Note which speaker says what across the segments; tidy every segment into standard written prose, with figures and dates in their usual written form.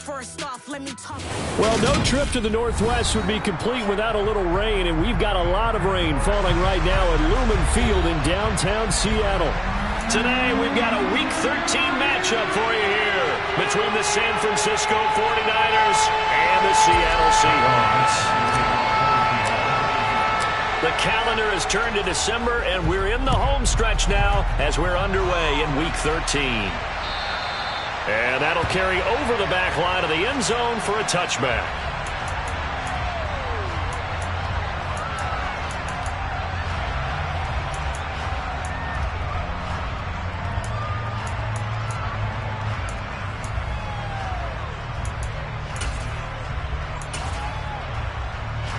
Speaker 1: First off, let me talk.
Speaker 2: Well, no trip to the Northwest would be complete without a little rain, and we've got a lot of rain falling right now at Lumen Field in downtown Seattle. Today, we've got a Week 13 matchup for you here between the San Francisco 49ers and the Seattle Seahawks. The calendar has turned to December, and we're in the home stretch now as we're underway in Week 13. And that'll carry over the back line of the end zone for a touchback.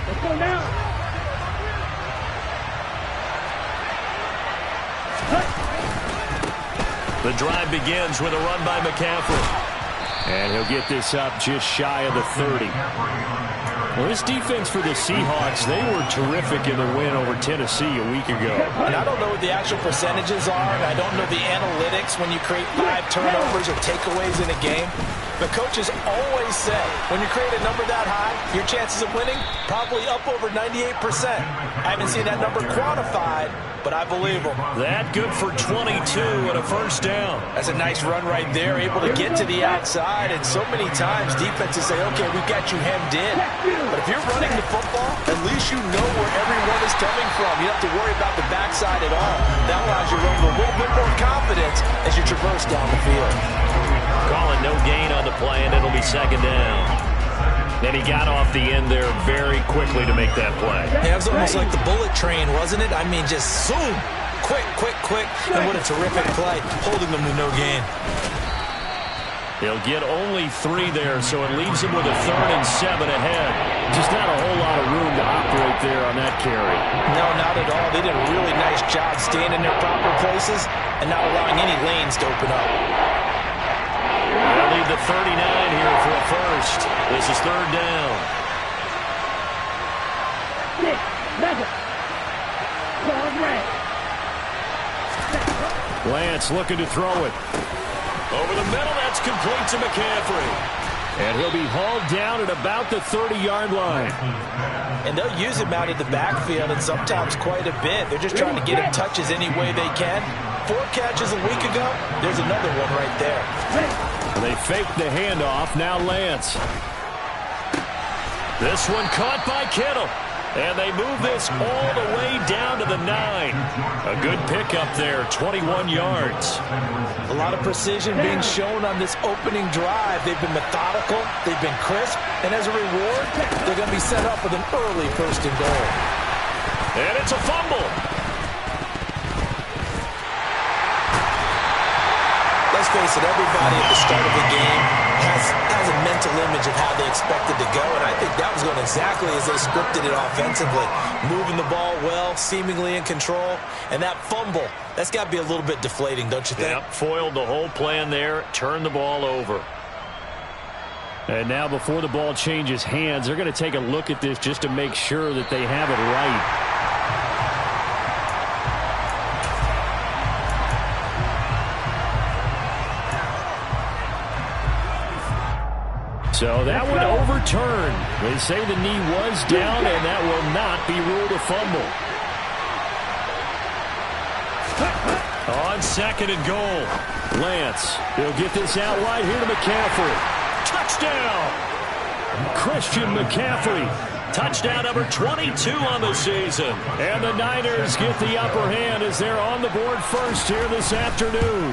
Speaker 3: Let's go now.
Speaker 2: The drive begins with a run by McCaffrey. And he'll get this up just shy of the 30. Well, this defense for the Seahawks, they were terrific in the win over Tennessee a week ago.
Speaker 4: And I don't know what the actual percentages are, and I don't know the analytics when you create 5 turnovers or takeaways in a game. But coaches always say, when you create a number that high, your chances of winning probably up over 98%. I haven't seen that number quantified, but I believe them.
Speaker 2: That good for 22 and a first down.
Speaker 4: That's a nice run right there, able to get to the outside. And so many times defenses say, okay, we've got you hemmed in. But if you're running the football, at least you know where everyone is coming from. You don't have to worry about the backside at all. That allows you to run with a little bit more confidence as you traverse down the field.
Speaker 2: Calling no gain on the play, and it'll be second down. And he got off the end there very quickly to make that play.
Speaker 4: Yeah, it was almost like the bullet train, wasn't it? I mean, just zoom. Quick, quick, quick. And what a terrific play, holding them to no gain.
Speaker 2: He'll get only 3 there, so it leaves him with a 3rd and 7 ahead. Just not a whole lot of room to operate there on that carry.
Speaker 4: No, not at all. They did a really nice job staying in their proper places and not allowing any lanes to open up.
Speaker 2: They'll leave the 39 here for a first. This is 3rd down.
Speaker 3: 6, 7.
Speaker 2: Lance looking to throw it. Over the middle, that's complete to McCaffrey. And he'll be hauled down at about the 30-yard line.
Speaker 4: And they'll use him out of the backfield, and sometimes quite a bit. They're just trying to get him touches any way they can. 4 catches a week ago. There's another one right there.
Speaker 2: They faked the handoff. Now Lance. This one caught by Kittle. And they move this all the way down to the 9. A good pickup there, 21 yards.
Speaker 4: A lot of precision being shown on this opening drive. They've been methodical, they've been crisp, and as a reward, they're going to be set up with an early 1st and goal.
Speaker 2: And it's a fumble.
Speaker 4: Let's face it, everybody at the start of the game has a mental image of how they expected to go, and I think that was going exactly as they scripted it offensively. Moving the ball well, seemingly in control, and that fumble, that's got to be a little bit deflating, don't you think?
Speaker 2: Yep, foiled the whole plan there, turned the ball over. And now before the ball changes hands, they're going to take a look at this just to make sure that they have it right. So that one overturned. They say the knee was down, and that will not be ruled a fumble. On 2nd and goal, Lance. He'll get this out wide here to McCaffrey. Touchdown! Christian McCaffrey. Touchdown number 22 on the season. And the Niners get the upper hand as they're on the board first here this afternoon.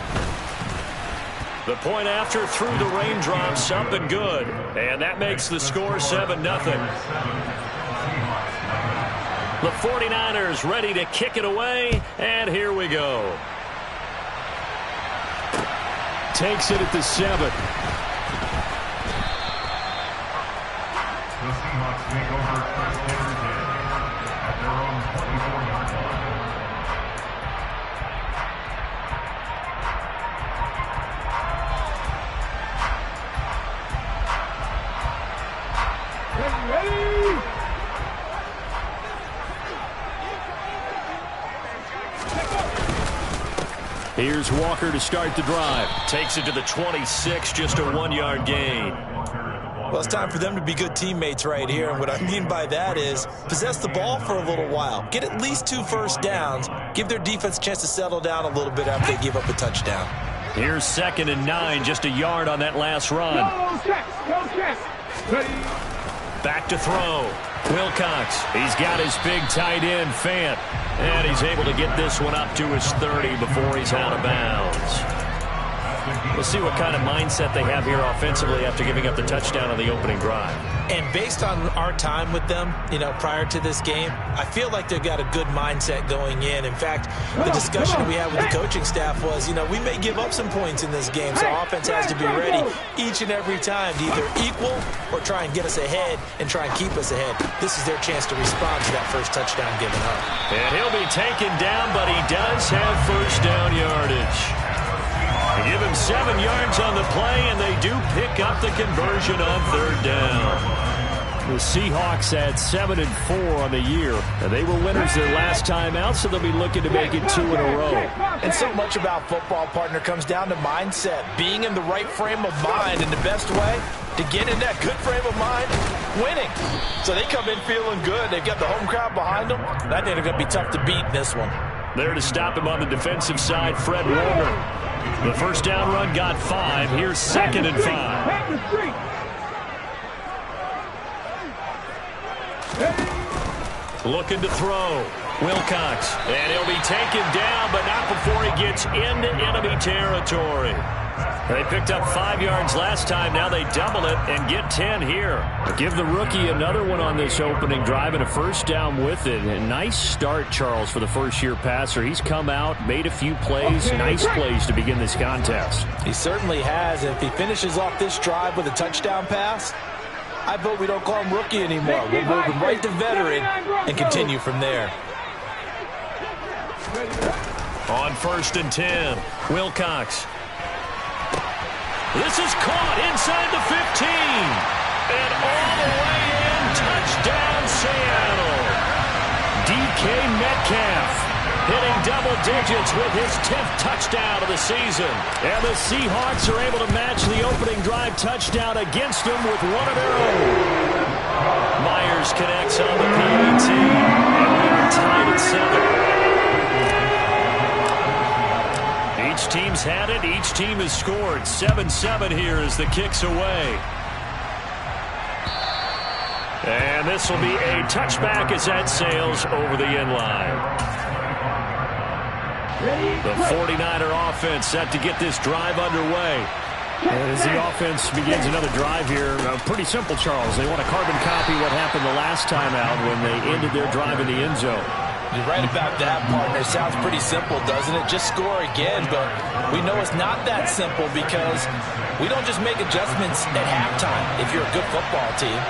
Speaker 2: The point after through the raindrops up and good. And that makes the score 7-0. The 49ers ready to kick it away. And here we go. Takes it at the 7.
Speaker 5: The Seahawks make over first down at their own 24-yard line.
Speaker 2: Here's Walker to start the drive. Takes it to the 26, just a 1-yard gain.
Speaker 4: Well, it's time for them to be good teammates right here, and what I mean by that is possess the ball for a little while. Get at least 2 first downs. Give their defense a chance to settle down a little bit after they give up a touchdown.
Speaker 2: Here's 2nd and 9, just a yard on that last run. Back to throw. Wilcox, he's got his big tight end, Fant, and he's able to get this one up to his 30 before he's out of bounds. We'll see what kind of mindset they have here offensively after giving up the touchdown on the opening drive.
Speaker 4: And based on our time with them, prior to this game, I feel like they've got a good mindset going in. In fact, the discussion we had with the coaching staff was, we may give up some points in this game, so offense has to be ready each and every time to either equal or try and get us ahead and try and keep us ahead. This is their chance to respond to that first touchdown given up.
Speaker 2: And he'll be taken down, but he does have first down yardage. They give him 7 yards on the play, and they do pick up the conversion on 3rd down. The Seahawks had 7-4 on the year, and they were winners their last time out, so they'll be looking to make it 2 in a row.
Speaker 4: And so much about football, partner, comes down to mindset, being in the right frame of mind, and the best way to get in that good frame of mind, winning. So they come in feeling good. They've got the home crowd behind them, and I think they're going to be tough to beat in this one.
Speaker 2: There to stop him on the defensive side, Fred Warner. The first down run got 5. Here's 2nd and 5. Looking to throw. Wilcox. And he'll be taken down, but not before he gets into enemy territory. They picked up 5 yards last time. Now they double it and get 10 here. Give the rookie another one on this opening drive and a first down with it. A nice start, Charles, for the first-year passer. He's come out, made a few plays, nice plays to begin this contest.
Speaker 4: He certainly has. If he finishes off this drive with a touchdown pass, I vote we don't call him rookie anymore. We'll move him right to veteran and continue from there.
Speaker 2: On 1st and 10, Wilcox. This is caught inside the 15. And all the way in, touchdown Seattle. DK Metcalf hitting double digits with his 10th touchdown of the season. And the Seahawks are able to match the opening drive touchdown against them with one of their own. Myers connects on the PAT. And we are tied at 7. Each team's had it. Each team has scored. 7-7 here as the kick's away. And this will be a touchback as that sails over the end line. The 49er offense set to get this drive underway. And as the offense begins another drive here, pretty simple, Charles. They want to carbon copy what happened the last time out when they ended their drive in the end zone.
Speaker 4: You're right about that, partner. Sounds pretty simple, doesn't it? Just score again, but we know it's not that simple because we don't just make adjustments at halftime if you're a good football team.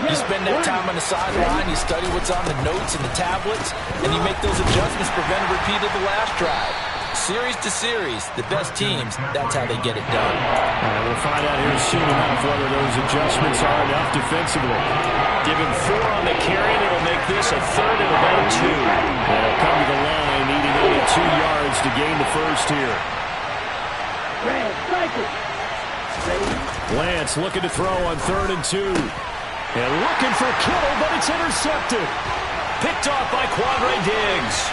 Speaker 4: You spend that time on the sideline, you study what's on the notes and the tablets, and you make those adjustments, prevent a repeat of the last drive. Series to series, the best teams, that's how they get it done.
Speaker 2: We'll find out here soon enough whether those adjustments are enough defensively. Give him 4 on the carry, and it'll make this a 3rd and about 2. They'll come to the line, needing only 2 yards to gain the first here. Lance looking to throw on 3rd and 2. And looking for Kittle, but it's intercepted. Picked off by Quandre Diggs.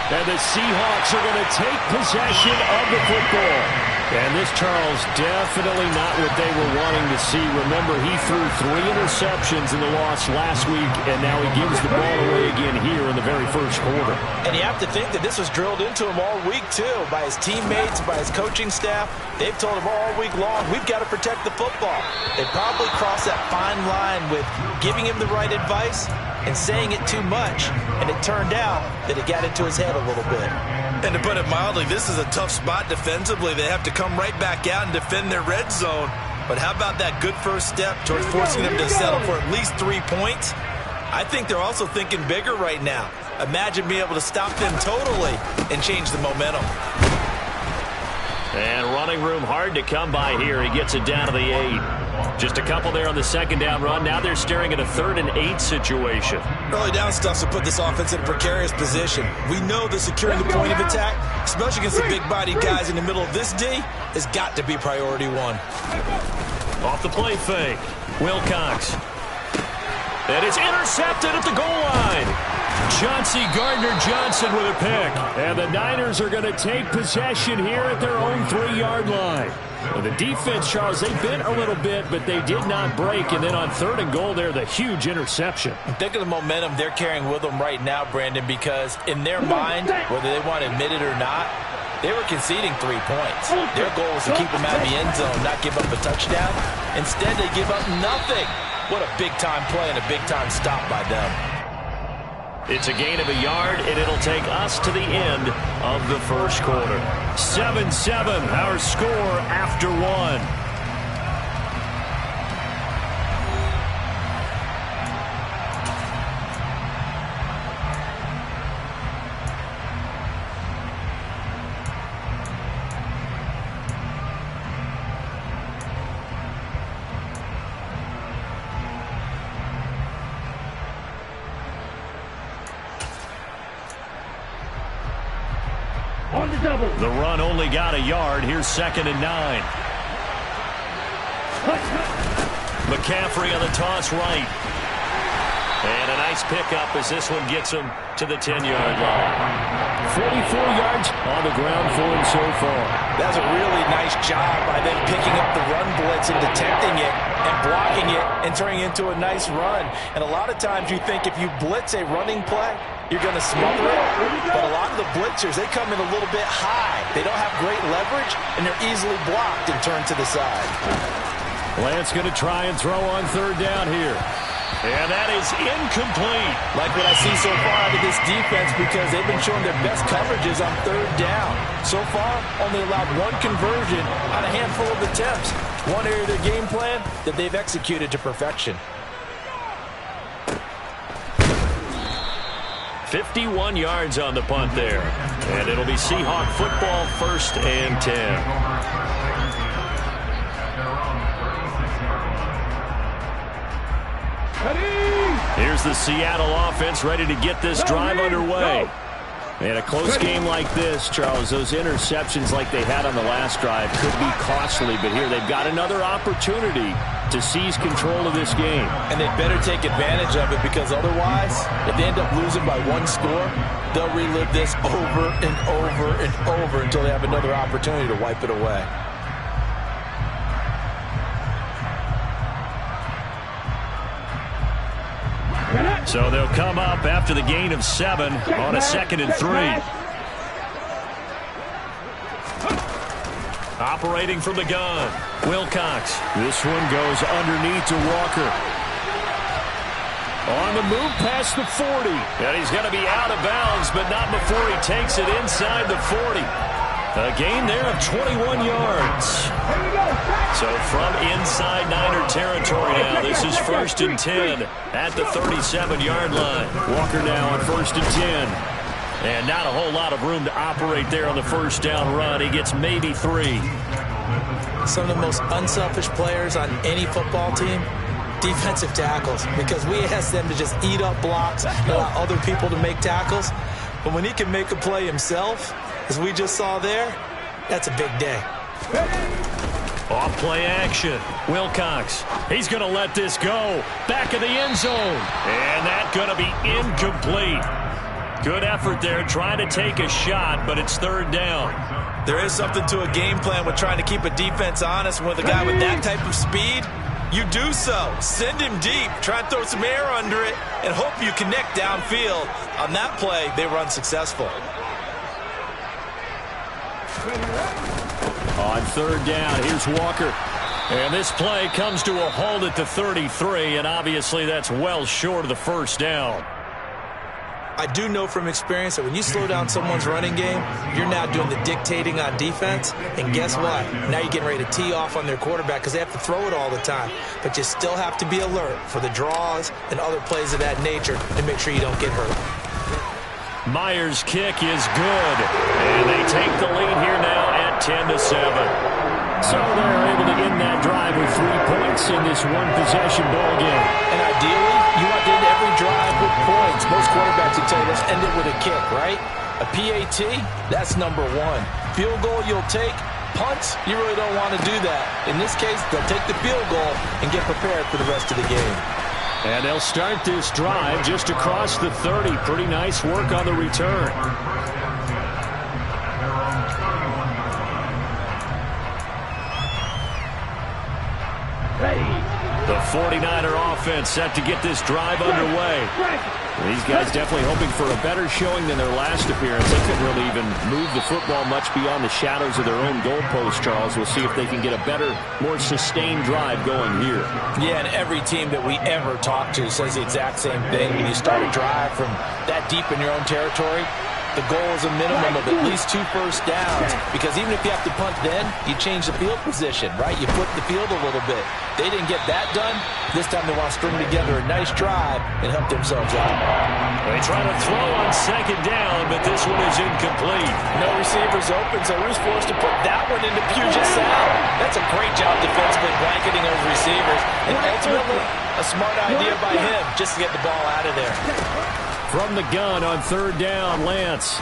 Speaker 2: And the Seahawks are going to take possession of the football. And this, Charles, definitely not what they were wanting to see. Remember, he threw 3 interceptions in the loss last week, and now he gives the ball away again here in the very first quarter.
Speaker 4: And you have to think that this was drilled into him all week, too, by his teammates, by his coaching staff. They've told him all week long, we've got to protect the football. They probably crossed that fine line with giving him the right advice and saying it too much, and it turned out that it got into his head a little bit.
Speaker 1: And to put it mildly, this is a tough spot defensively. They have to come right back out and defend their red zone. But how about that good first step towards forcing them to settle for at least 3 points? I think they're also thinking bigger right now. Imagine being able to stop them totally and change the momentum.
Speaker 2: And running room hard to come by here. He gets it down to the 8. Just a couple there on the 2nd down run. Now they're staring at a 3rd and 8 situation.
Speaker 1: Early down stuff to put this offense in a precarious position. We know that securing the point of attack, especially against the big-bodied guys in the middle of this D, has got to be priority 1.
Speaker 2: Off the play fake. Wilcox. And it's intercepted at the goal line. Chauncey Gardner-Johnson with a pick. And the Niners are going to take possession here at their own 3-yard line. Well, the defense, Charles, they bent a little bit, but they did not break. And then on 3rd and goal there, the huge interception.
Speaker 4: Think of the momentum they're carrying with them right now, Brandon, because in their mind, whether they want to admit it or not, they were conceding 3 points. Their goal was to keep them out of the end zone, not give up a touchdown. Instead, they give up nothing. What a big-time play and a big-time stop by them.
Speaker 2: It's a gain of a yard, and it'll take us to the end of the first quarter. 7-7, our score after 1.
Speaker 3: On the double.
Speaker 2: The run only got a yard. Here's 2nd and 9. McCaffrey on the toss right. And a nice pickup as this one gets him to the 10-yard line. 44 yards on the ground for him so far.
Speaker 4: That's a really nice job by them picking up the run blitz and detecting it and blocking it and turning it into a nice run. And a lot of times you think if you blitz a running play, you're going to smother it. But a lot of the blitzers, they come in a little bit high. They don't have great leverage, and they're easily blocked and turned to the side.
Speaker 2: Lance going to try and throw on 3rd down here. And that is incomplete.
Speaker 4: Like what I see so far out of this defense, because they've been showing their best coverages on 3rd down. So far, only allowed 1 conversion on a handful of attempts. One area of their game plan that they've executed to perfection.
Speaker 2: 51 yards on the punt there. And it'll be Seahawk football, 1st and 10. Here's the Seattle offense ready to get this drive underway. And a close game like this, Charles, those interceptions like they had on the last drive could be costly. But here they've got another opportunity to seize control of this game.
Speaker 4: And they better take advantage of it, because otherwise, if they end up losing by 1 score, they'll relive this over and over and over until they have another opportunity to wipe it away.
Speaker 2: So they'll come up after the gain of 7 on a 2nd and 3. Operating from the gun, Wilcox. This one goes underneath to Walker. On the move past the 40. And he's going to be out of bounds, but not before he takes it inside the 40. A gain there of 21 yards. So from inside Niner territory now, this is 1st and 10 at the 37-yard line. Walker now on 1st and 10. And not a whole lot of room to operate there on the 1st down run. He gets maybe 3.
Speaker 4: Some of the most unselfish players on any football team, defensive tackles, because we ask them to just eat up blocks and allow other people to make tackles. But when he can make a play himself, as we just saw there, that's a big day.
Speaker 2: Off play action. Wilcox. He's going to let this go. Back of the end zone. And that's going to be incomplete. Good effort there trying to take a shot, but it's 3rd down.
Speaker 1: There is something to a game plan with trying to keep a defense honest. With a guy with that type of speed, you do so. Send him deep. Try and throw some air under it and hope you connect downfield. On that play, they were unsuccessful.
Speaker 2: On 3rd down, here's Walker. And this play comes to a halt at the 33, and obviously that's well short of the 1st down.
Speaker 4: I do know from experience that when you slow down someone's running game, you're now doing the dictating on defense. And guess what? Now you're getting ready to tee off on their quarterback because they have to throw it all the time. But you still have to be alert for the draws and other plays of that nature to make sure you don't get hurt.
Speaker 2: Myers' kick is good. And they take the lead here now at 10-7. So they're able to end that drive with 3 points in this one-possession ball game.
Speaker 4: And ideally, you want to end every drive with points. Most quarterbacks would tell you, let's end it with a kick, right? A PAT, that's number 1. Field goal you'll take, Punts, you really don't want to do that. In this case, they'll take the field goal and get prepared for the rest of the game.
Speaker 2: And they'll start this drive just across the 30. Pretty nice work on the return. The 49er offense set to get this drive underway. These guys definitely hoping for a better showing than their last appearance. They couldn't really even move the football much beyond the shadows of their own goalpost, Charles. We'll see if they can get a better, more sustained drive going here.
Speaker 4: Yeah, and every team that we ever talk to says the exact same thing. When you start a drive from that deep in your own territory, the goal is a minimum of at least 2 first downs, because even if you have to punt then, you change the field position, right? You flip the field a little bit. They didn't get that done. This time they want to string together a nice drive and help themselves out.
Speaker 2: They try to throw on second down, but this one is incomplete.
Speaker 4: No receivers open, so who's forced to put that one into Puget Sound? That's a great job defensively blanketing those receivers, and ultimately a smart idea by him just to get the ball out of there.
Speaker 2: From the gun on third down, Lance.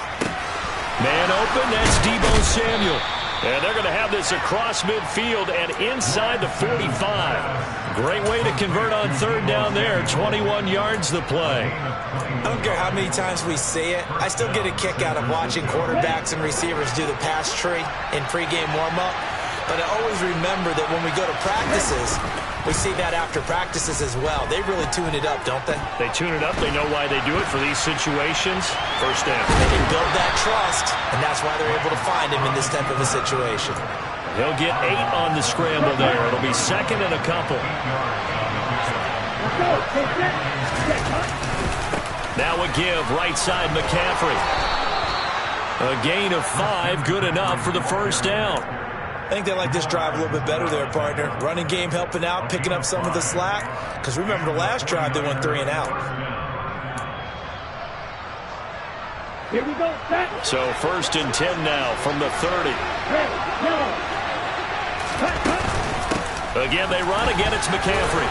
Speaker 2: Man open, that's Deebo Samuel. And they're going to have this across midfield and inside the 45. Great way to convert on third down there. 21 yards the play.
Speaker 6: I don't care how many times we see it. I still get a kick out of watching quarterbacks and receivers do the pass tree in pregame warm-up. But I always remember that when we go to practices, we see that after practices as well. They really tune it up, don't they?
Speaker 2: They tune it up. They know why they do it for these situations. First down.
Speaker 6: They can build that trust, and that's why they're able to find him in this type of a situation.
Speaker 2: He'll get 8 on the scramble there. It'll be second and a couple. Now a give, right side McCaffrey. A gain of 5, good enough for the first down.
Speaker 6: I think they like this drive a little bit better there, partner. Running game helping out, picking up some of the slack. Because remember the last drive, they went 3 and out.
Speaker 3: Here we go.
Speaker 2: So first and 10 now from the 30. Again, they run. Again, it's McCaffrey.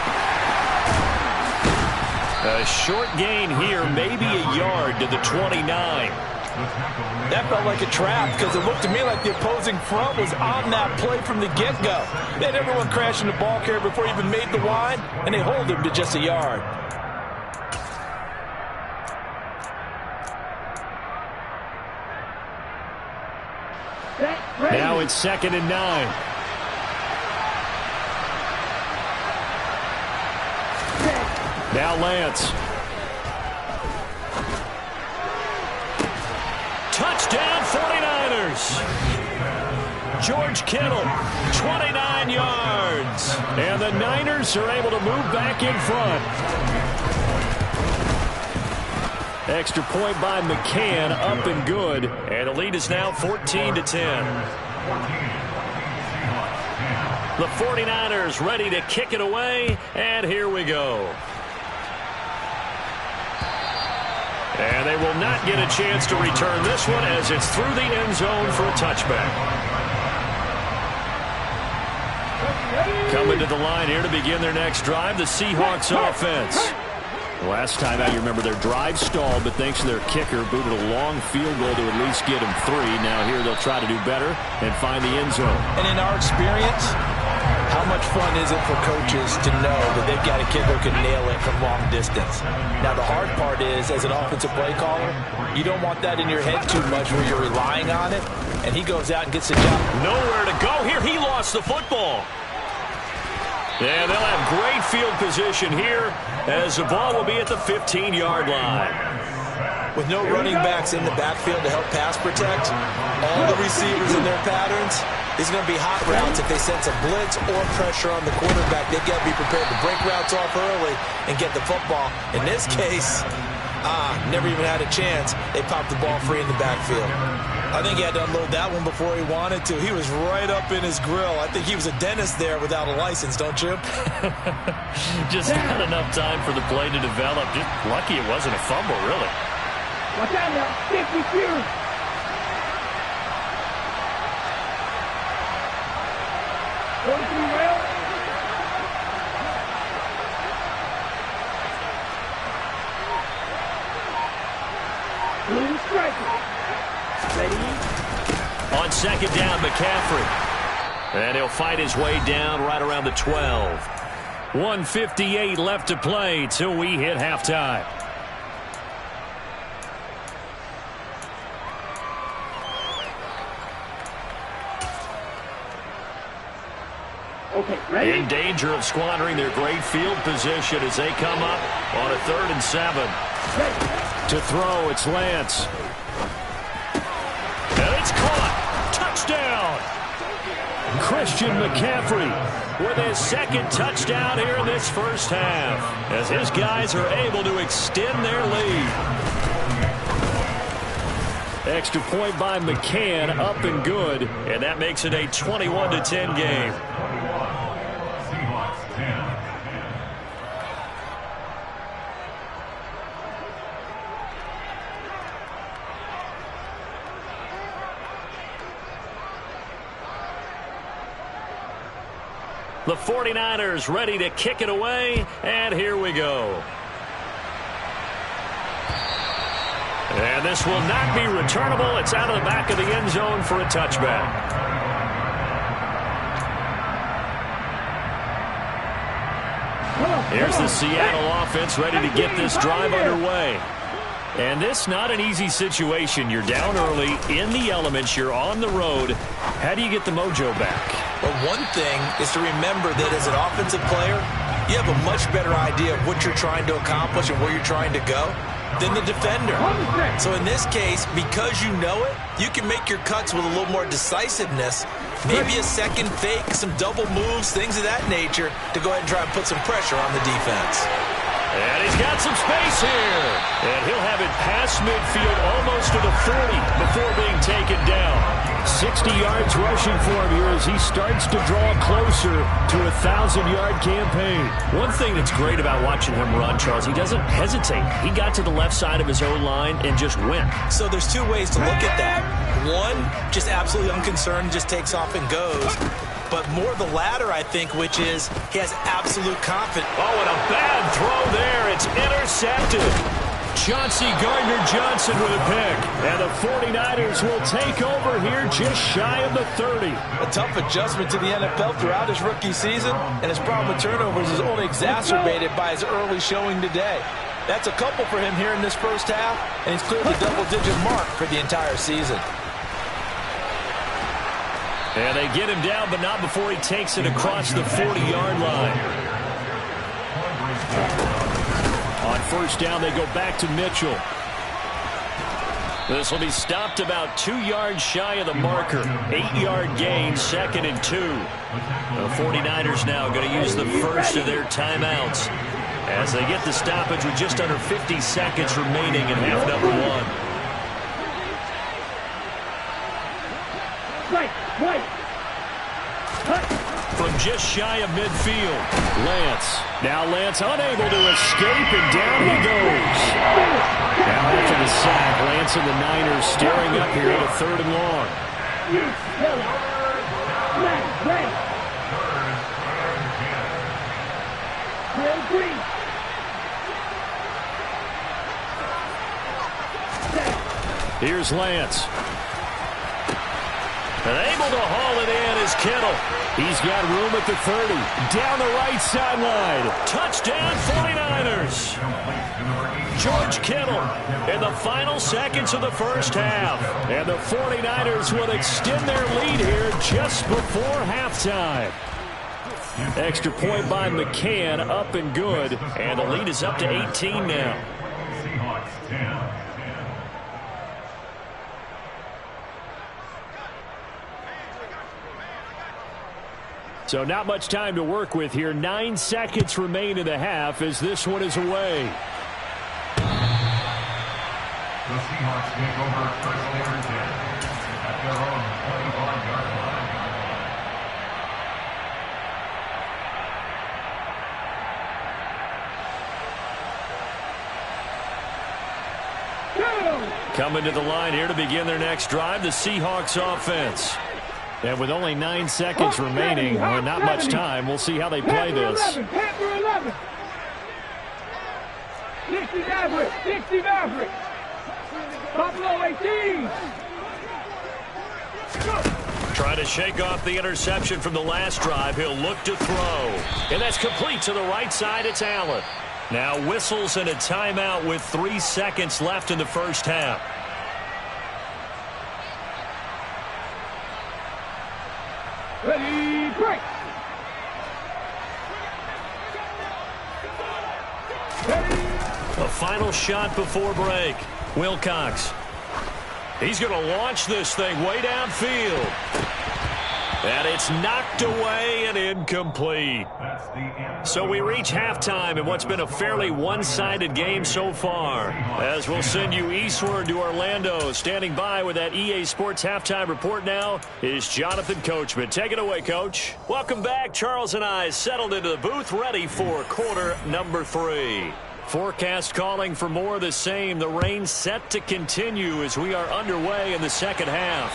Speaker 2: A short gain here, maybe a yard to the 29.
Speaker 4: That felt like a trap because it looked to me like the opposing front was on that play from the get-go. They had everyone crashing the ball carrier before he even made the line, and they hold him to just a yard.
Speaker 2: Now it's second and 9. Now Lance. Touchdown 49ers. George Kittle, 29 yards. And the Niners are able to move back in front. Extra point by McCann, up and good. And the lead is now 14-10. The 49ers ready to kick it away. And here we go. And they will not get a chance to return this one as it's through the end zone for a touchback. Coming to the line here to begin their next drive, the Seahawks offense. Last time out, you remember their drive stalled, but thanks to their kicker, booted a long field goal to at least get them 3. Now here they'll try to do better and find the end zone.
Speaker 4: And in our experience, how much fun is it for coaches to know that they've got a kicker who can nail it from long distance? Now, the hard part is, as an offensive play caller, you don't want that in your head too much where you're relying on it, and he goes out and gets the job.
Speaker 2: Nowhere to go here. He lost the football. And they'll have great field position here as the ball will be at the 15-yard line.
Speaker 6: With no running backs in the backfield to help pass protect, all the receivers in their patterns, these are going to be hot routes. If they sense a blitz or pressure on the quarterback, they've got to be prepared to break routes off early and get the football. In this case, never even had a chance. They popped the ball free in the backfield. I think he had to unload that one before he wanted to. He was right up in his grill. I think he was a dentist there without a license, don't you?
Speaker 2: Just not enough time for the play to develop. Just lucky it wasn't a fumble, really.
Speaker 3: Watch out now. 50 years.
Speaker 2: On second down, McCaffrey. And he'll fight his way down right around the 12. 1:58 left to play till we hit halftime.
Speaker 3: Okay, ready?
Speaker 2: In danger of squandering their great field position as they come up on a 3rd and 7. To throw, it's Lance. And it's caught. Touchdown. Christian McCaffrey with his 2nd touchdown here in this first half as his guys are able to extend their lead. Extra point by McCann, up and good, and that makes it a 21-10 game.
Speaker 5: Seahawks 10.
Speaker 2: The 49ers ready to kick it away, and here we go. And this will not be returnable. It's out of the back of the end zone for a touchback. Here's the Seattle offense ready to get this drive underway. And this not an easy situation. You're down early, in the elements, you're on the road. How do you get the mojo back?
Speaker 6: Well, one thing is to remember that as an offensive player, you have a much better idea of what you're trying to accomplish and where you're trying to go than the defender. So in this case, because you know it, you can make your cuts with a little more decisiveness, maybe a second fake, some double moves, things of that nature, to go ahead and try and put some pressure on the defense.
Speaker 2: And he's got some space here. And he'll have it past midfield almost to the 40 before being taken down. 60 yards rushing for him here as he starts to draw closer to a 1,000-yard campaign. One thing that's great about watching him run, Charles, he doesn't hesitate. He got to the left side of his own line and just went.
Speaker 6: So there's two ways to look at that. One, just absolutely unconcerned, just takes off and goes. But more the latter, I think, which is he has absolute confidence.
Speaker 2: Oh, and a bad throw there. It's intercepted. Chauncey Gardner-Johnson with a pick. And the 49ers will take over here just shy of the 30.
Speaker 4: A tough adjustment to the NFL throughout his rookie season, and his problem with turnovers is only exacerbated by his early showing today. That's a couple for him here in this first half, and he's cleared the double-digit mark for the entire season.
Speaker 2: And they get him down, but not before he takes it across the 40-yard line. On first down, they go back to Mitchell. This will be stopped about 2 yards shy of the marker. 8-yard gain, 2nd and 2. The 49ers now going to use the first of their timeouts as they get the stoppage with just under 50 seconds remaining in half number 1. From just shy of midfield, Lance. Now Lance unable to escape, and down he goes. Now after the sack, Lance and the Niners staring up here at a 3rd and long. Here's Lance. And able to haul it in is Kittle. He's got room at the 30. Down the right sideline. Touchdown 49ers. George Kittle in the final seconds of the first half. And the 49ers will extend their lead here just before halftime. Extra point by McCann, up and good. And the lead is up to 18 now.
Speaker 5: Seahawks 10.
Speaker 2: So not much time to work with here. 9 seconds remain in the half as this one is away.
Speaker 5: The Seahawks take over first and 10 at their own 25-yard line.
Speaker 2: Coming to the line here to begin their next drive, the Seahawks offense. And with only 9 seconds remaining, not much time, we'll see how they play this.
Speaker 3: 60 Maverick, 60 Maverick. Buffalo 18.
Speaker 2: Trying to shake off the interception from the last drive. He'll look to throw. And that's complete to the right side. It's Allen. Now whistles and a timeout with 3 seconds left in the first half.
Speaker 3: Ready, break.
Speaker 2: A final shot before break. Wilcox. He's going to launch this thing way downfield. And it's knocked away and incomplete. So we reach halftime in what's been a fairly one-sided game so far. As we'll send you eastward to Orlando. Standing by with that EA Sports halftime report now is Jonathan Coachman. Take it away, Coach. Welcome back. Charles and I settled into the booth, ready for quarter number 3. Forecast calling for more of the same. The rain set to continue as we are underway in the second half.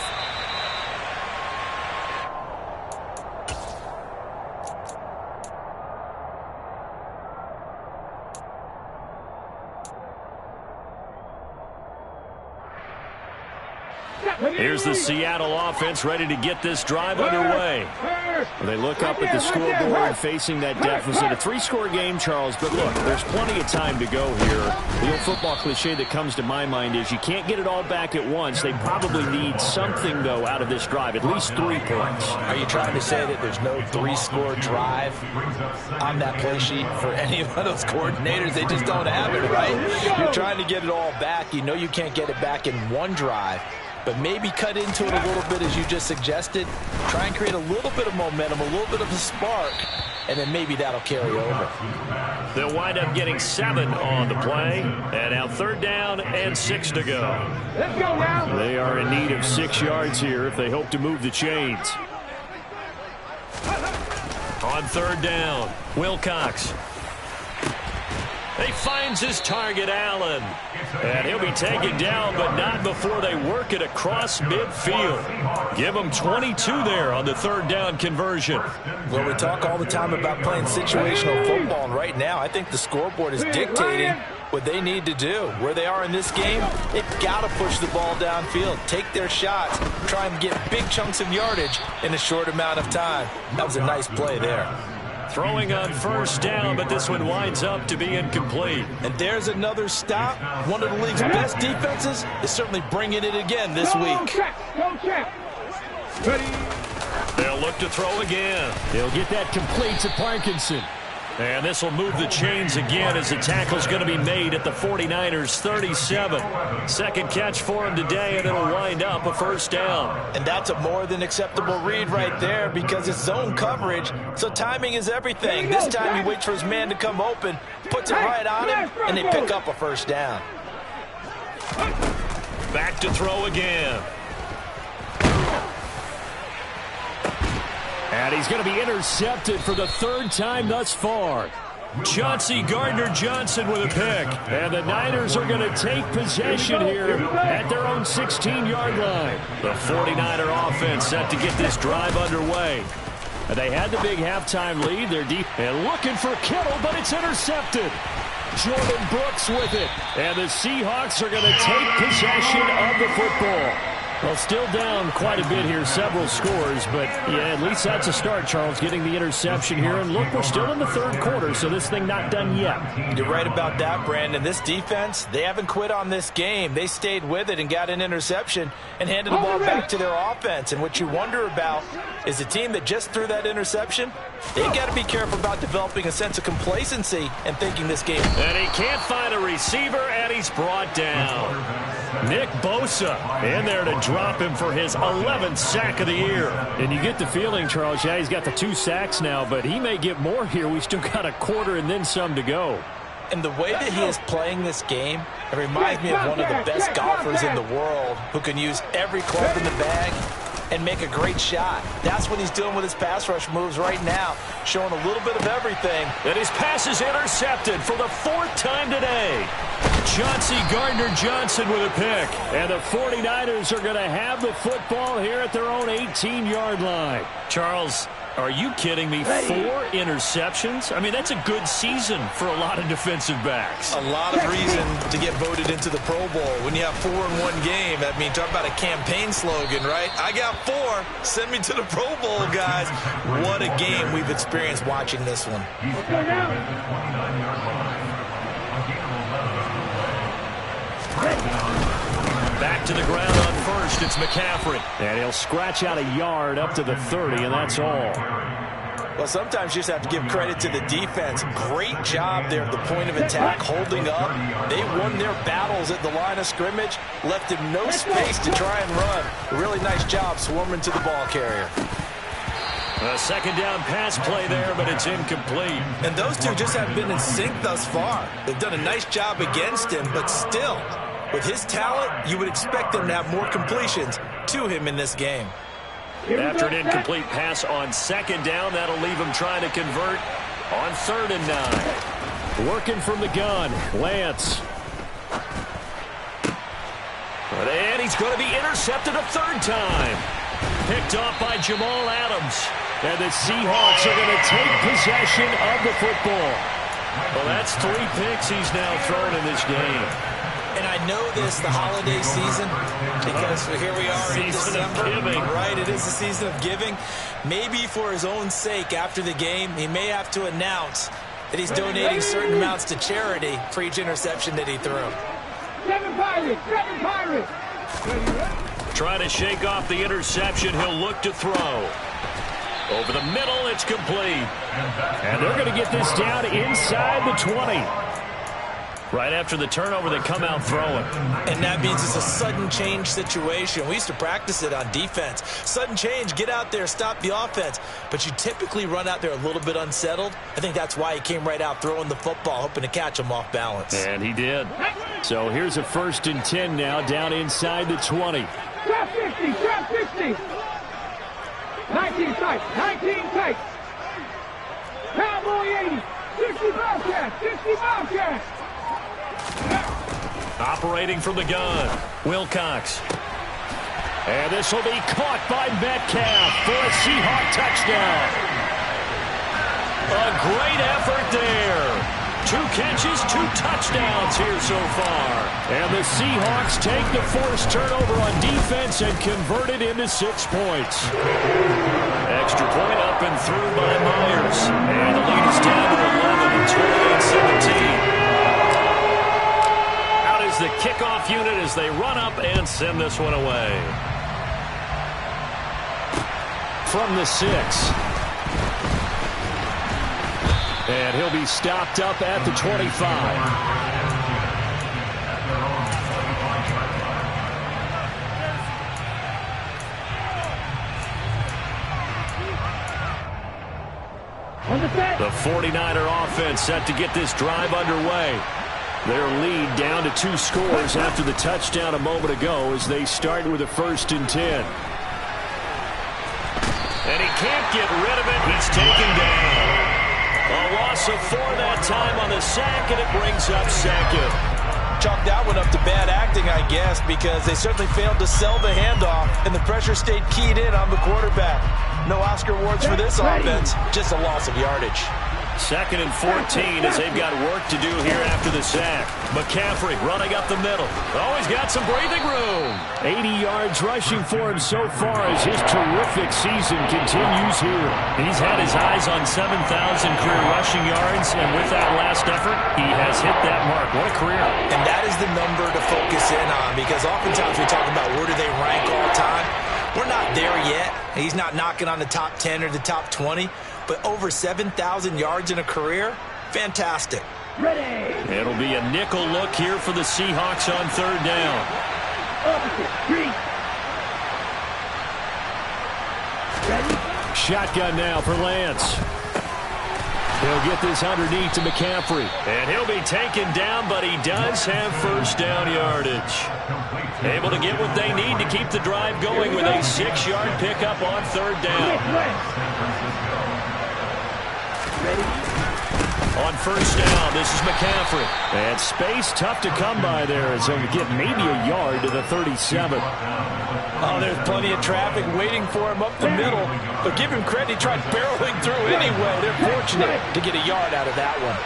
Speaker 2: Here's the Seattle offense ready to get this drive underway. They look up at the scoreboard facing that deficit. A 3-score game, Charles, but look, there's plenty of time to go here. The old football cliche that comes to my mind is you can't get it all back at once. They probably need something, though, out of this drive, at least 3 points.
Speaker 4: Are you trying to say that there's no 3-score drive on that play sheet for any of those coordinators? They just don't have it, right? You're trying to get it all back. You know you can't get it back in one drive. But maybe cut into it a little bit as you just suggested. Try and create a little bit of momentum, a little bit of a spark, and then maybe that'll carry over.
Speaker 2: They'll wind up getting 7 on the play. And now 3rd down and 6 to go.
Speaker 3: Let's go now.
Speaker 2: They are in need of 6 yards here if they hope to move the chains. On 3rd down, Wilcox. He finds his target, Allen. And he'll be taken down, but not before they work it across midfield. Give him 22 there on the 3rd down conversion.
Speaker 4: Well, we talk all the time about playing situational football, and right now I think the scoreboard is dictating what they need to do. Where they are in this game, they've got to push the ball downfield, take their shots, try and get big chunks of yardage in a short amount of time. That was a nice play there.
Speaker 2: Throwing on 1st down, but this one winds up to be incomplete.
Speaker 4: And there's another stop. One of the league's best defenses is certainly bringing it again this week.
Speaker 3: Go check. Ready.
Speaker 2: They'll look to throw again. They'll get that complete to Parkinson. And this will move the chains again as the tackle's going to be made at the 49ers 37. Second catch for him today, and it'll wind up a 1st down.
Speaker 4: And that's a more than acceptable read right there because it's zone coverage, so timing is everything. This time he waits for his man to come open, puts it right on him, and they pick up a 1st down.
Speaker 2: Back to throw again. And he's going to be intercepted for the 3rd time thus far. Chauncey Gardner-Johnson with a pick. And the Niners are going to take possession here at their own 16-yard line. The 49er offense set to get this drive underway. And they had the big halftime lead. They're deep and looking for Kittle, but it's intercepted. Jordan Brooks with it. And the Seahawks are going to take possession of the football. Well, still down quite a bit here, several scores, but yeah, at least that's a start, Charles, getting the interception here. And look, we're still in the 3rd quarter, so this thing not done yet.
Speaker 4: You're right about that, Brandon. This defense, they haven't quit on this game. They stayed with it and got an interception and handed the ball back to their offense. And what you wonder about is a team that just threw that interception, they got to be careful about developing a sense of complacency and thinking this game.
Speaker 2: And he can't find a receiver, and he's brought down. Nick Bosa in there to drop him for his 11th sack of the year. And you get the feeling, Charles, yeah, he's got the 2 sacks now, but he may get more here. We've still got a quarter and then some to go.
Speaker 4: And the way that he is playing this game, it reminds me of one of the best golfers in the world who can use every club in the bag and make a great shot. That's what he's doing with his pass rush moves right now, showing a little bit of everything.
Speaker 2: And his pass is intercepted for the 4th time today. Chauncey Gardner-Johnson with a pick. And the 49ers are going to have the football here at their own 18-yard line. Charles, Are you kidding me? 4 interceptions? I mean, that's a good season for a lot of defensive backs.
Speaker 1: A lot of reason to get voted into the Pro Bowl. When you have 4 in one game, I mean, talk about a campaign slogan, right? I got 4. Send me to the Pro Bowl, guys. What a game we've experienced watching this one.
Speaker 2: Back to the ground on first. It's McCaffrey. And he'll scratch out a yard up to the 30, and that's all.
Speaker 4: Well, sometimes you just have to give credit to the defense. Great job there at the point of attack, holding up. They won their battles at the line of scrimmage, left him no space to try and run. A really nice job swarming to the ball carrier.
Speaker 2: A second down pass play there, but it's incomplete.
Speaker 1: And those two just haven't been in sync thus far. They've done a nice job against him, but still, with his talent, you would expect them to have more completions to him in this game.
Speaker 2: After an incomplete pass on second down, that'll leave him trying to convert on 3rd and 9. Working from the gun, Lance. And he's going to be intercepted a 3rd time. Picked off by Jamal Adams. And the Seahawks are going to take possession of the football. Well, that's 3 picks he's now thrown in this game.
Speaker 1: And I know this, the holiday season, because here we are in December. Right, it is the season of giving. Maybe for his own sake after the game, he may have to announce that he's donating certain amounts to charity for each interception that he threw.
Speaker 3: 7 Pirates! 7 Pirates!
Speaker 2: Trying to shake off the interception. He'll look to throw. Over the middle, it's complete. And they're going to get this down inside the 20. Right after the turnover, they come out throwing.
Speaker 1: And that means it's a sudden change situation. We used to practice it on defense. Sudden change, get out there, stop the offense. But you typically run out there a little bit unsettled. I think that's why he came right out throwing the football, hoping to catch him off balance.
Speaker 2: And he did. So here's a 1st and 10 now, down inside the 20.
Speaker 3: Trap 50! Trap 50! 19 tight! 19 tight! Cowboy 80! 60 Bobcats! 60 Bobcats!
Speaker 2: Operating from the gun, Wilcox. And this will be caught by Metcalf for a Seahawk touchdown. A great effort there. 2 catches, 2 touchdowns here so far. And the Seahawks take the forced turnover on defense and convert it into 6 points. Extra point up and through by Myers. And the lead is down to 11 at 28-17. The kickoff unit as they run up and send this one away. From the 6. And he'll be stopped up at the 25. The 49er offense set to get this drive underway. Their lead down to 2 scores after the touchdown a moment ago as they start with a 1st and 10. And he can't get rid of it. He's taken down. A loss of 4 that time on the sack, and it brings up 2nd.
Speaker 1: Chalk that one up to bad acting, I guess, because they certainly failed to sell the handoff, and the pressure stayed keyed in on the quarterback. No Oscar awards for this offense, just a loss of yardage.
Speaker 2: 2nd and 14 as they've got work to do here after the sack. McCaffrey running up the middle. Oh, he's got some breathing room. 80 yards rushing for him so far as his terrific season continues here. He's had his eyes on 7,000 career rushing yards, and with that last effort, he has hit that mark. What a career.
Speaker 1: And that is the number to focus in on, because oftentimes we talk about where do they rank all time. We're not there yet. He's not knocking on the top 10 or the top 20. But over 7,000 yards in a career, fantastic.
Speaker 3: Ready.
Speaker 2: It'll be a nickel look here for the Seahawks on 3rd down.
Speaker 3: Ready.
Speaker 2: Shotgun now for Lance. He'll get this underneath to McCaffrey. And he'll be taken down, but he does have 1st down yardage. Able to get what they need to keep the drive going with a 6-yard pickup on 3rd down. On first down, this is McCaffrey. And space tough to come by there as he'll get maybe a yard to the 37.
Speaker 4: Oh, there's plenty of traffic waiting for him up the middle. But give him credit, he tried barreling through anyway. They're fortunate to get a yard out of that one.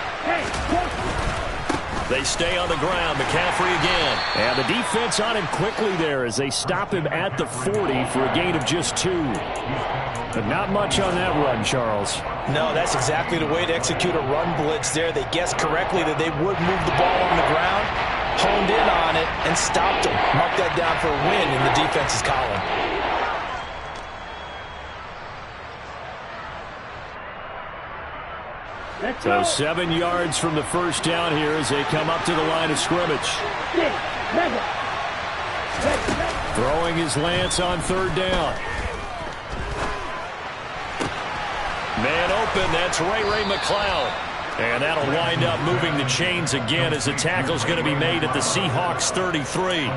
Speaker 2: They stay on the ground. McCaffrey again. And the defense on him quickly there as they stop him at the 40 for a gain of just 2. But not much on that run, Charles.
Speaker 4: No, that's exactly the way to execute a run blitz there. They guessed correctly that they would move the ball on the ground, honed in on it, and stopped them. Mark that down for a win in the defense's column.
Speaker 2: So 7 yards from the first down here as they come up to the line of scrimmage. Throwing his Lance on third down. Man open, that's Ray McCloud. And that'll wind up moving the chains again as the tackle's going to be made at the Seahawks 33.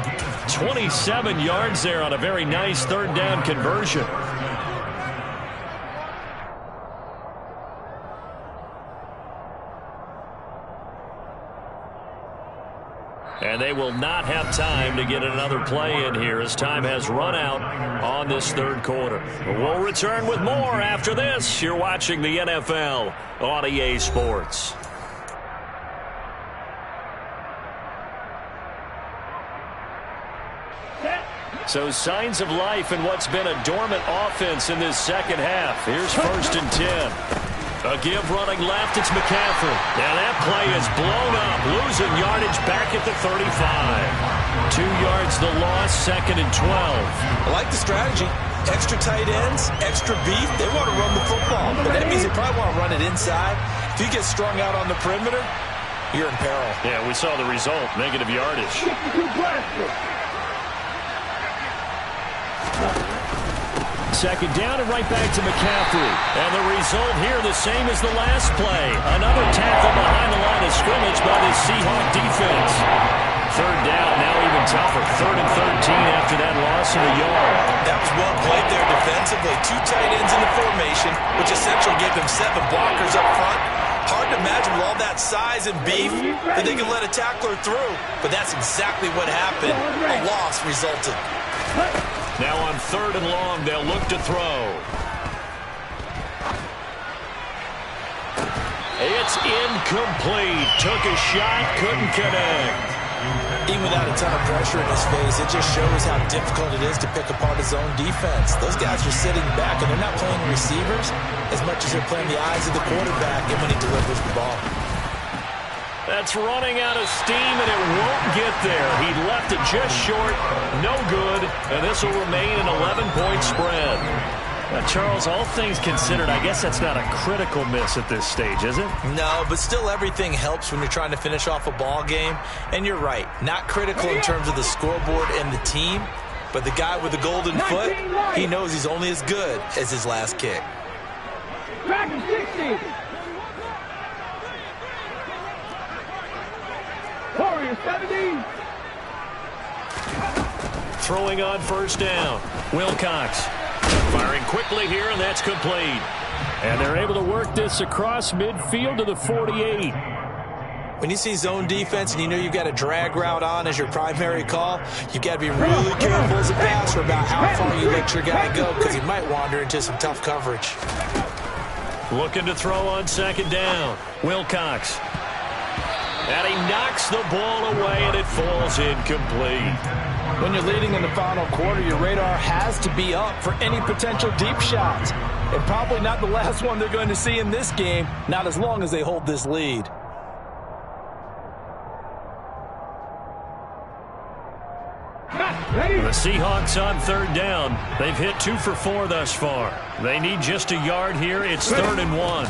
Speaker 2: 27 yards there on a very nice third down conversion. And they will not have time to get another play in here as time has run out on this third quarter. We'll return with more after this. You're watching the NFL on EA Sports. So signs of life in what's been a dormant offense in this second half. Here's 1st and 10. A give running left, it's McCaffrey. Now that play is blown up, losing yardage back at the 35. 2 yards the loss, 2nd and 12.
Speaker 6: I like the strategy. Extra tight ends, extra beef. They want to run the football, but that means they probably want to run it inside. If you get strung out on the perimeter, you're in peril.
Speaker 2: Yeah, we saw the result, negative yardage. Second down and right back to McCaffrey. And the result here the same as the last play. Another tackle behind the line of scrimmage by the Seahawk defense. Third down, now even tougher. 3rd and 13 after that loss of a yard.
Speaker 6: That was well played there defensively. 2 tight ends in the formation, which essentially gave them 7 blockers up front. Hard to imagine with all that size and beef that they can let a tackler through. But that's exactly what happened. A loss resulted.
Speaker 2: Now on 3rd and long, they'll look to throw. It's incomplete. Took a shot, couldn't connect.
Speaker 6: Even without a ton of pressure in his face, it just shows how difficult it is to pick apart his own defense. Those guys are sitting back, and they're not playing receivers as much as they're playing the eyes of the quarterback and when he delivers the ball.
Speaker 2: That's running out of steam, and it won't get there. He left it just short. No good, and this will remain an 11-point spread. Now, Charles, all things considered, I guess that's not a critical miss at this stage, is it?
Speaker 6: No, but still everything helps when you're trying to finish off a ball game. And you're right, not critical in terms of the scoreboard and the team, but the guy with the golden foot, he knows he's only as good as his last kick.
Speaker 3: Dragonz 60. Warriors 70.
Speaker 2: Throwing on first down. Wilcox firing quickly here, and that's complete. And they're able to work this across midfield to the 48.
Speaker 6: When you see zone defense and you know you've got a drag route on as your primary call, you've got to be really careful as a passer about how far you let your guy go because he might wander into some tough coverage.
Speaker 2: Looking to throw on 2nd down. Wilcox. And he knocks the ball away, and it falls incomplete.
Speaker 4: When you're leading in the final quarter, your radar has to be up for any potential deep shots. And probably not the last one they're going to see in this game, not as long as they hold this lead.
Speaker 2: The Seahawks on 3rd down. They've hit 2 for 4 thus far. They need just a yard here. It's 3rd and 1.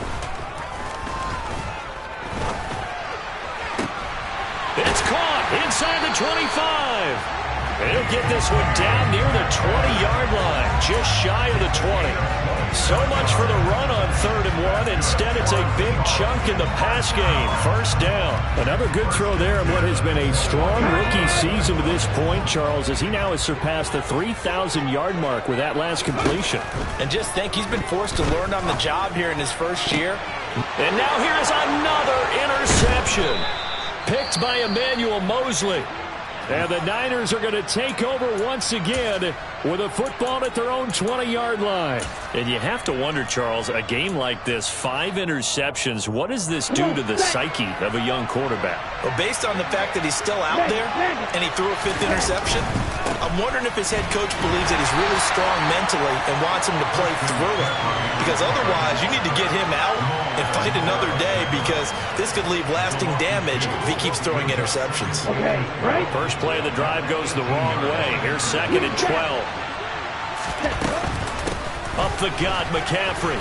Speaker 2: It's caught inside the 25. He'll get this one down near the 20-yard line, just shy of the 20. So much for the run on 3rd and 1. Instead, it's a big chunk in the pass game. First down. Another good throw there in what has been a strong rookie season to this point, Charles, as he now has surpassed the 3,000-yard mark with that last completion.
Speaker 4: And just think, he's been forced to learn on the job here in his first year.
Speaker 2: And now here's another interception. Picked by Emmanuel Mosley. And the Niners are going to take over once again with a football at their own 20-yard line. And you have to wonder, Charles, a game like this, 5 interceptions, what does this do to the psyche of a young quarterback?
Speaker 1: Well, based on the fact that he's still out there and he threw a 5th interception, I'm wondering if his head coach believes that he's really strong mentally and wants him to play through it. Because otherwise, you need to get him out and fight another day, because this could leave lasting damage if he keeps throwing interceptions.
Speaker 3: Okay, right?
Speaker 2: First play of the drive goes the wrong way. Here's 2nd and 12. Up the gut, McCaffrey.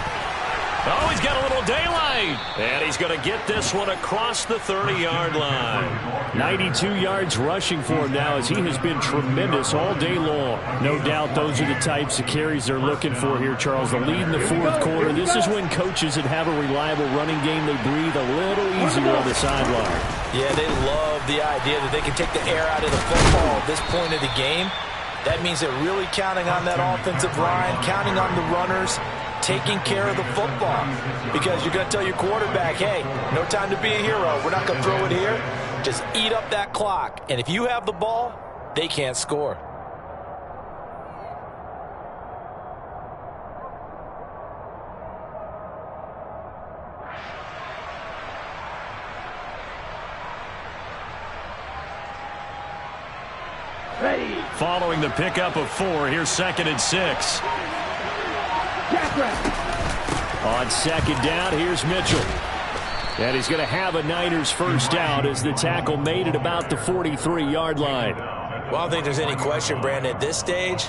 Speaker 2: Oh, he's got a little daylight. And he's going to get this one across the 30-yard line. 92 yards rushing for him now, as he has been tremendous all day long. No doubt those are the types of carries they're looking for here, Charles. The lead in the 4th quarter. This is when coaches that have a reliable running game, they breathe a little easier on the sideline.
Speaker 4: Yeah, they love the idea that they can take the air out of the football at this point of the game. That means they're really counting on that offensive line, counting on the runners, taking care of the football. Because you're going to tell your quarterback, hey, no time to be a hero. We're not going to throw it here. Just eat up that clock. And if you have the ball, they can't score.
Speaker 3: Ready.
Speaker 2: Following the pickup of 4, here's 2nd and 6. On 2nd down, here's Mitchell. And he's going to have a Niners first down as the tackle made at about the 43-yard line.
Speaker 1: Well, I don't think there's any question, Brandon, at this stage,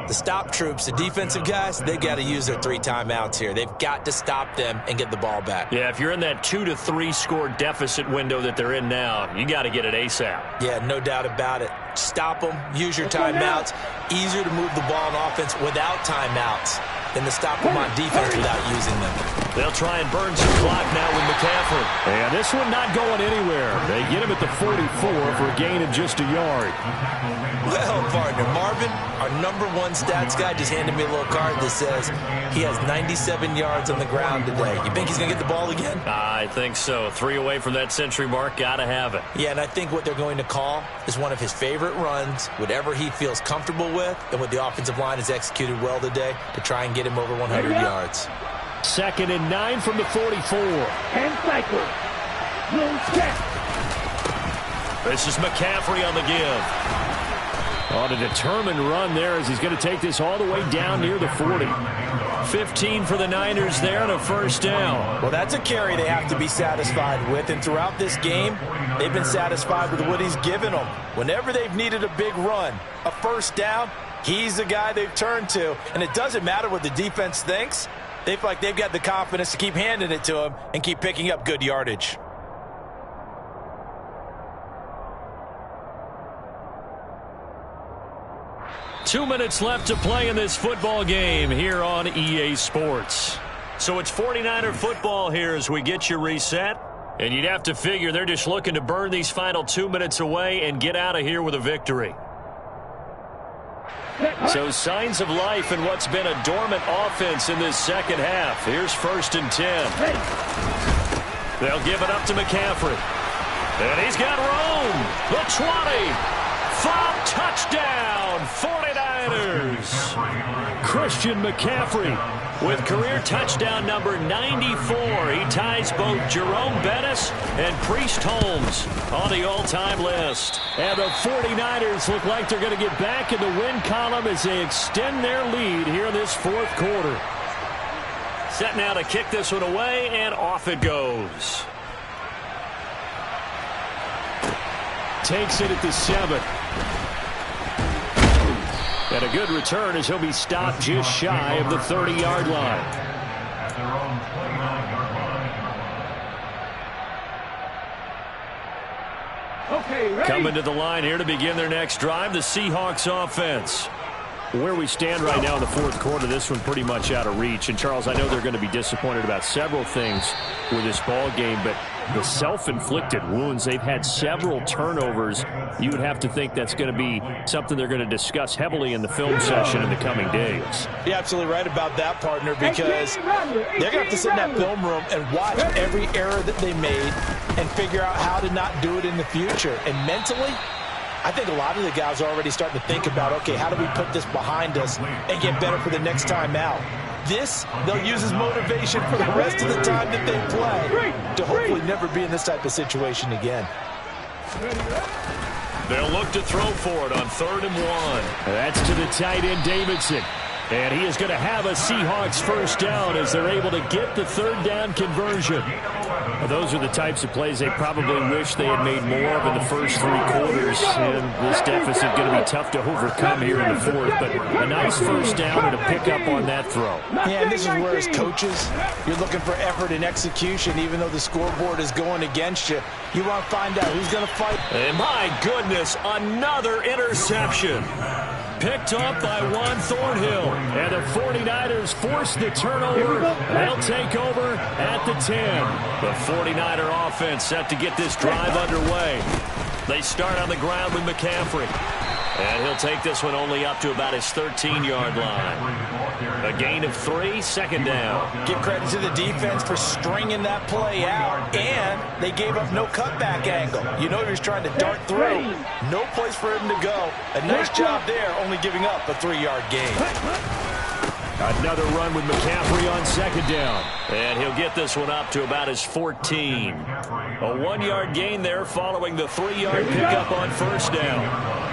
Speaker 1: the stop troops, the defensive guys, they've got to use their 3 timeouts here. They've got to stop them and get the ball back.
Speaker 2: Yeah, if you're in that 2 to 3 score deficit window that they're in now, you got to get it ASAP.
Speaker 1: Yeah, no doubt about it. Stop them, use your timeouts. Easier to move the ball on offense without timeouts than to stop them on defense without using them.
Speaker 2: They'll try and burn some clock now with McCaffrey. And this one not going anywhere. They get him at the 44 for a gain of just a yard.
Speaker 1: Well, partner, Marvin, our #1 stats guy, just handed me a little card that says he has 97 yards on the ground today. You think he's going to get the ball again?
Speaker 2: I think so. 3 away from that century mark. Got to have it.
Speaker 1: Yeah, and I think what they're going to call is one of his favorite runs, whatever he feels comfortable with, and what the offensive line has executed well today to try and get him over 100 yards.
Speaker 2: 2nd and 9 from the 44.
Speaker 3: And cycle. No step.
Speaker 2: This is McCaffrey on the give. On a determined run there as he's going to take this all the way down near the 40. 15 for the Niners there and a first down.
Speaker 4: Well, that's a carry they have to be satisfied with. And throughout this game, they've been satisfied with what he's given them. Whenever they've needed a big run, a first down, he's the guy they've turned to. And it doesn't matter what the defense thinks. They feel like they've got the confidence to keep handing it to him and keep picking up good yardage.
Speaker 2: Two minutes left to play in this football game here on EA Sports. So it's 49er football here as we get you reset. And you'd have to figure they're just looking to burn these final 2 minutes away and get out of here with a victory. So signs of life in what's been a dormant offense in this second half. Here's 1st and 10. They'll give it up to McCaffrey. And he's got room. The 20. 5 touchdown, 49ers. Christian McCaffrey with career touchdown number 94. He ties both Jerome Bettis and Priest Holmes on the all-time list. And the 49ers look like they're going to get back in the win column as they extend their lead here in this 4th quarter. Set now to kick this one away, and off it goes. Takes it at the 7. And a good return as he'll be stopped just shy of the 30-yard line.
Speaker 5: At their own 29-yard line.
Speaker 3: Okay, ready.
Speaker 2: Coming to the line here to begin their next drive, the Seahawks offense. Where we stand right now in the fourth quarter, this one pretty much out of reach. And, Charles, I know they're going to be disappointed about several things with this ball game, but the self-inflicted wounds, they've had several turnovers. You would have to think that's going to be something they're going to discuss heavily in the film session in the coming days.
Speaker 4: You're absolutely right about that, partner, because they're going to have to sit in that film room and watch every error that they made and figure out how to not do it in the future. And mentally, I think a lot of the guys are already starting to think about, okay, how do we put this behind us and get better for the next time out? This, they'll use as motivation for the rest of the time that they play to hopefully never be in this type of situation again.
Speaker 2: They'll look to throw for it on 3rd and 1. That's to the tight end, Davidson. And he is going to have a Seahawks first down as they're able to get the 3rd down conversion. Well, those are the types of plays they probably wish they had made more of in the first 3 quarters. And this deficit going to be tough to overcome here in the 4th. But a nice first down and a pickup on that throw.
Speaker 4: Yeah, and this is where, as coaches, you're looking for effort and execution. Even though the scoreboard is going against you, you want to find out who's going to fight.
Speaker 2: And my goodness, another interception. Picked up by Juan Thornhill. And the 49ers force the turnover. They'll take over at the 10. The 49er offense set to get this drive underway. They start on the ground with McCaffrey. And he'll take this one only up to about his 13-yard line. A gain of 3, 2nd down.
Speaker 4: Give credit to the defense for stringing that play out, and they gave up no cutback angle. You know he was trying to dart through. No place for him to go. A nice job there, only giving up a 3-yard gain.
Speaker 2: Another run with McCaffrey on 2nd down. And he'll get this one up to about his 14. A 1-yard gain there following the 3-yard pickup on 1st down.